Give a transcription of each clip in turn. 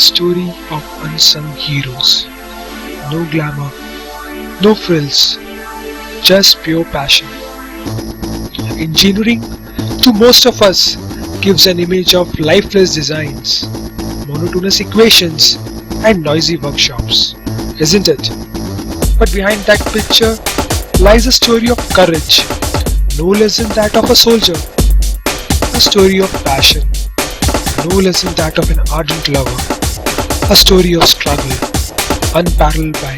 story of unsung heroes. No glamour, no frills, just pure passion. Engineering, to most of us, gives an image of lifeless designs, monotonous equations, and noisy workshops, isn't it? But behind that picture lies a story of courage, no less than that of a soldier, a story of passion, no less than that of an ardent lover, a story of struggle, unparalleled by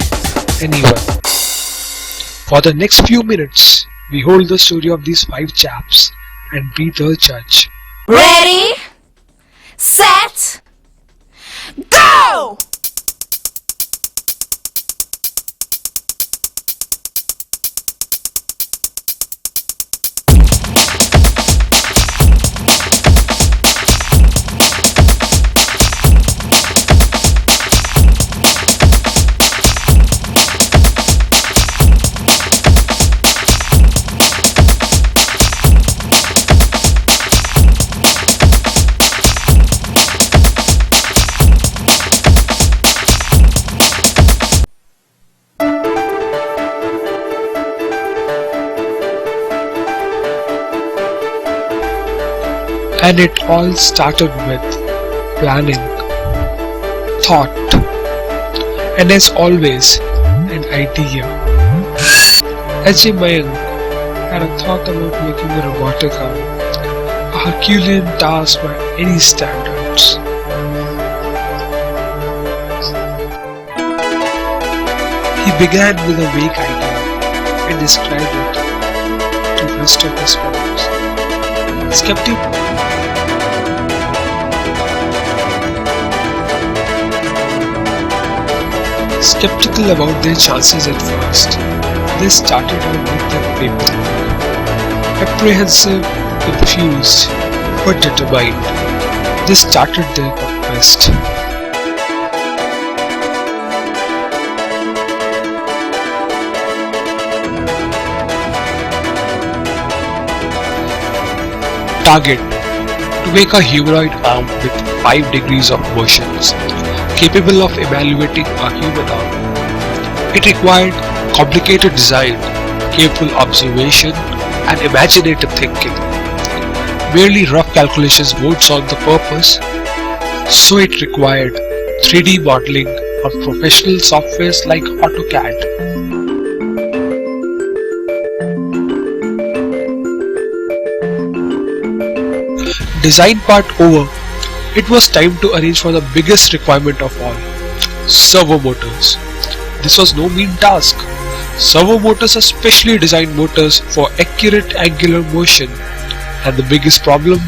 anyone. For the next few minutes, we hold the story of these five chaps and be the judge. Ready, set, go! And it all started with planning, thought, and as always, an idea. S.J. Mayank had a thought about making a robotic arm, a Herculean task by any standards. He began with a vague idea and described it to the rest of his fellows. Skeptical about their chances at first, they started out with their paperwork. Apprehensive, confused, but determined, they started their conquest. Target: to make a humanoid arm with 5 degrees of motions, capable of evaluating a human arm. It required complicated design, careful observation, and imaginative thinking. Merely rough calculations won't solve the purpose, so it required 3D modeling on professional softwares like AutoCAD. Design part over, it was time to arrange for the biggest requirement of all, servo motors. This was no mean task. Servo motors are specially designed motors for accurate angular motion, and the biggest problem?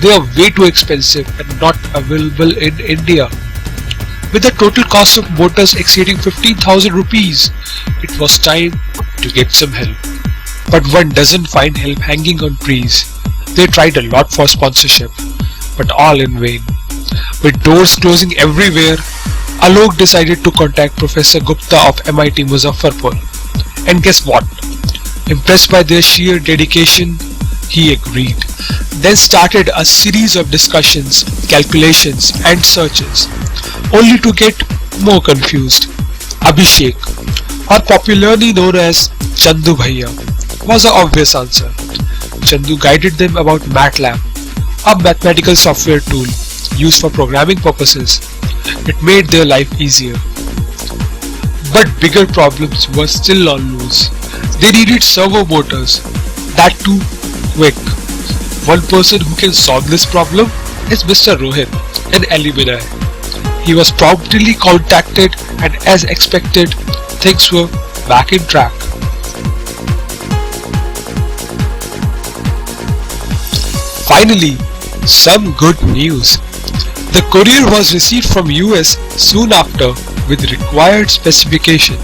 They are way too expensive and not available in India. With the total cost of motors exceeding 15,000 rupees, it was time to get some help. But one doesn't find help hanging on trees. They tried a lot for sponsorship, but all in vain. With doors closing everywhere, Alok decided to contact Professor Gupta of MIT Muzaffarpur. And guess what? Impressed by their sheer dedication, he agreed. Then started a series of discussions, calculations and searches, only to get more confused. Abhishek, or popularly known as Chandu Bhaiya, was the obvious answer. Chandu guided them about MATLAB, a mathematical software tool used for programming purposes. It made their life easier. But bigger problems were still on loose. They needed servo motors, that too quick. One person who can solve this problem is Mr. Rohit, an alumni. He was promptly contacted, and as expected, things were back in track. Finally, some good news. The courier was received from US soon after with required specification.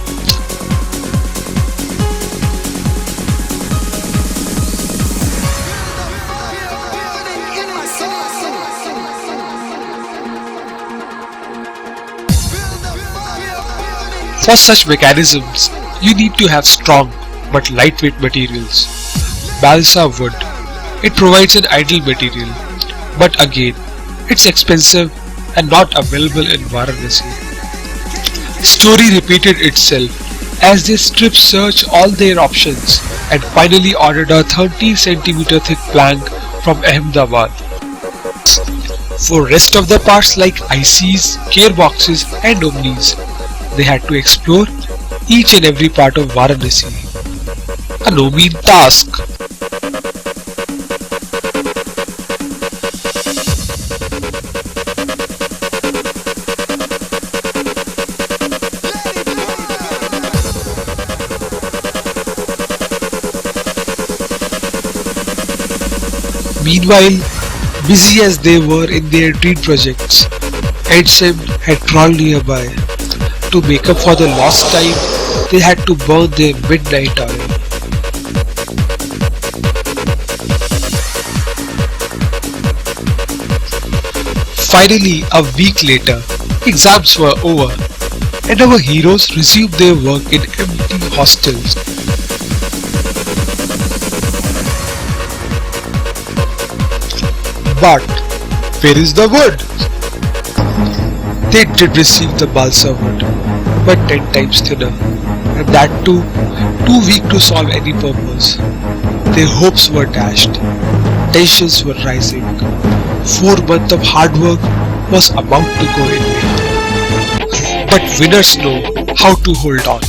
For such mechanisms, you need to have strong but lightweight materials. Balsa wood. It provides an ideal material, but again, it's expensive and not available in Varanasi. Story repeated itself as they strip searched all their options and finally ordered a 30 cm thick plank from Ahmedabad. For rest of the parts like ICs, gearboxes and omnis, they had to explore each and every part of Varanasi. A no mean task. Meanwhile, busy as they were in their dream projects, Edsom had crawled nearby. To make up for the lost time, they had to burn their midnight oil. Finally, a week later, exams were over and our heroes resumed their work in empty hostels. But where is the wood? They did receive the balsa wood, but 10 times thinner, and that too weak to solve any purpose. Their hopes were dashed, tensions were rising. 4 months of hard work was about to go in vain. But winners know how to hold on.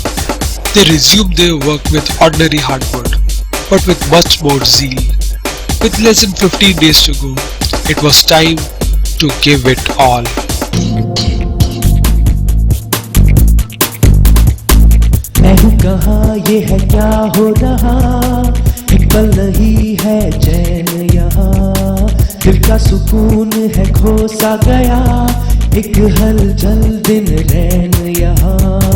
They resumed their work with ordinary hardwood, but with much more zeal. With less than 15 days to go, it was time to give it all. मैं हूँ कहाँ, ये है क्या हो रहा, एक पल नहीं है चैन यहाँ, दिल का सुकून है खो सा गया, एक हलचल दिन रैन यहाँ.